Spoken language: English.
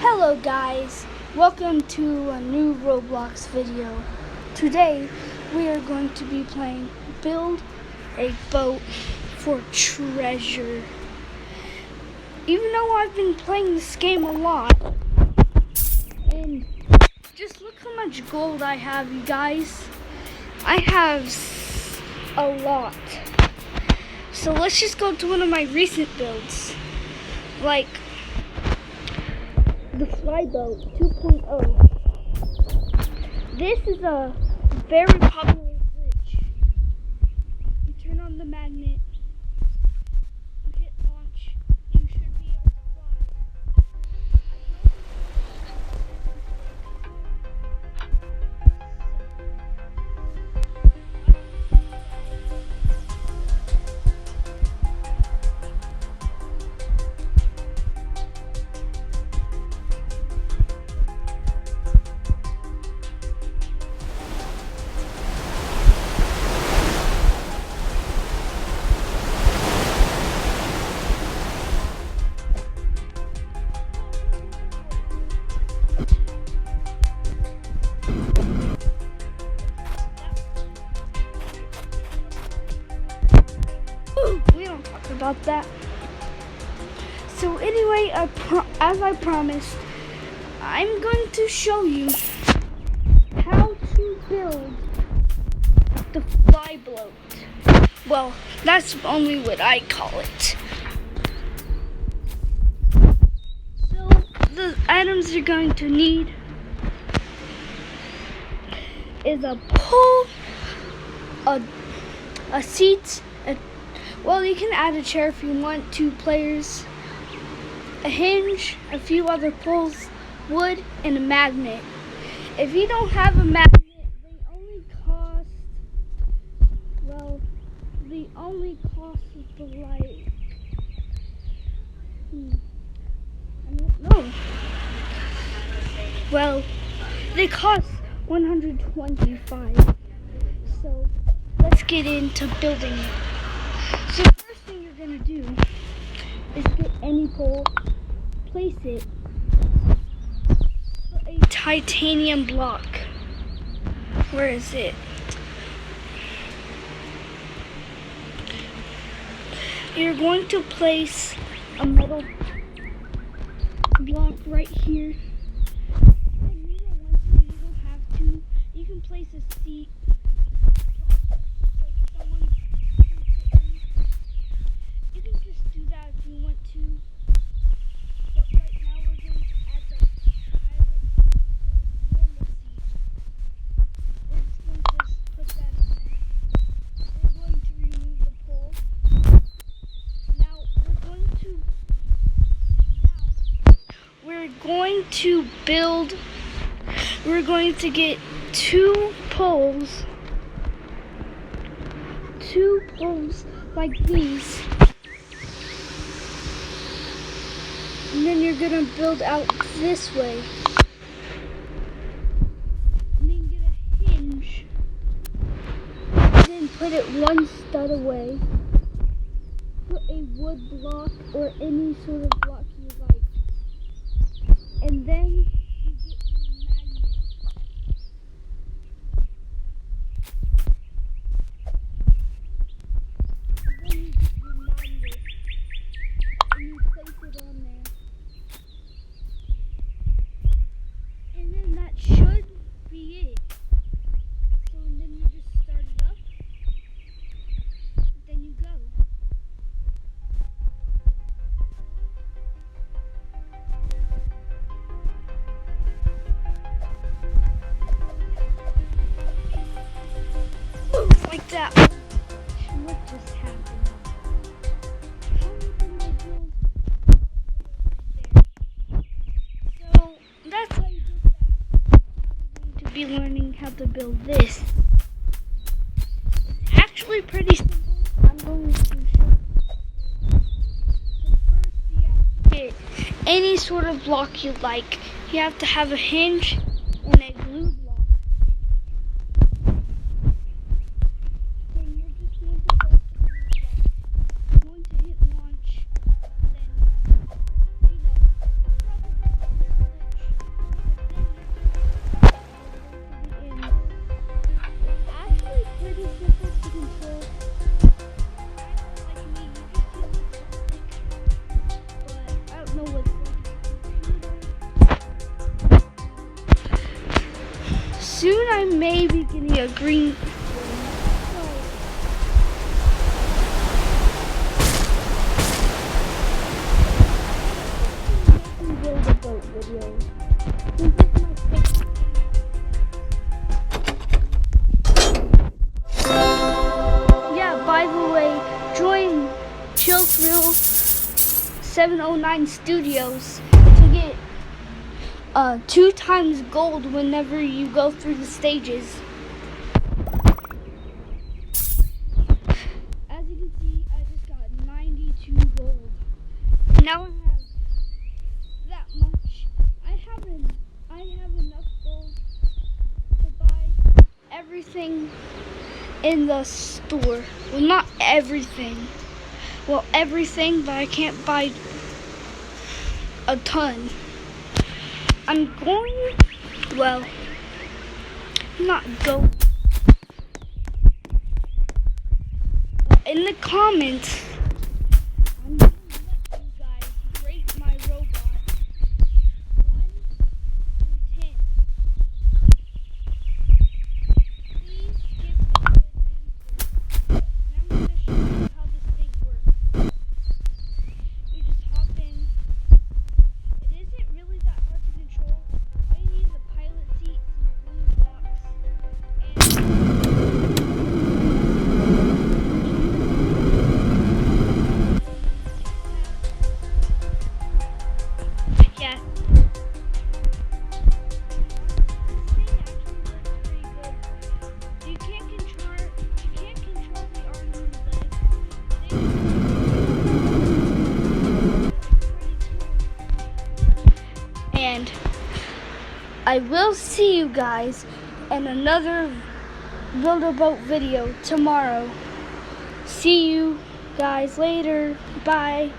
Hello guys, welcome to a new Roblox video. Today we are going to be playing Build a Boat for Treasure. Even though I've been playing this game a lot, and just look how much gold I have, you guys. I have a lot. So let's just go to one of my recent builds, like the Flyboat 2.0. This is a very popular bridge. You turn on the magnet, you hit launch, you should be able to fly. We don't talk about that. So anyway, as I promised, I'm going to show you how to build the Flyboat. Well, that's only what I call it. So the items you're going to need is a pole, a seat, well, you can add a chair if you want, 2 players, a hinge, a few other poles, wood, and a magnet. If you don't have a magnet, the only cost is the light. I don't know. Well, they cost 125. So let's get into building it. So the first thing you're going to do is get any pole, place it, put a titanium block. Where is it? You're going to place a metal block right here. And you don't want to, you don't have to. You can place a seat. You can just do that if you want to. But right now we're going to add the pilot seat, so normal seat. We're just going to put that in there. We're going to remove the pole. Now we're going to get 2 poles like these, and then you're gonna build out this way, and then get a hinge, and then put it 1 stud away. Put a wood block or any sort of block you like, and then you get your magnet. Then you get your magnet, and you place it on there, and then that should be it. So and then you just start it up, then you go. Like that. What just happened? How did I build there? So that's how you build that. Now we're going to be learning how to build this. It's actually pretty simple. I'm going to show you. So first you have to get any sort of block you like. You have to have a hinge and a glue block. Going to hit launch, then, soon I may be getting a green screen. Build a boat video. Yeah, by the way, join Chillthrill 709 Studios to get 2 times gold whenever you go through the stages. As you can see, I just got 92 gold. Now I have that much. I have enough gold to buy everything in the store. Well, not everything. Well, everything, but I can't buy a ton. I'm not going. In the comments, I'm going to let you guys rate my robot 1 through 10. Please give a good answer. And I'm going to show you how this thing works. You just hop in. It isn't really that hard to control. All you need is a pilot seat, some blue blocks, and yeah. This thing actually works pretty good. You can't control the arm and the leg. They just and I will see you guys in another Build a Boat video tomorrow. See you guys later. Bye.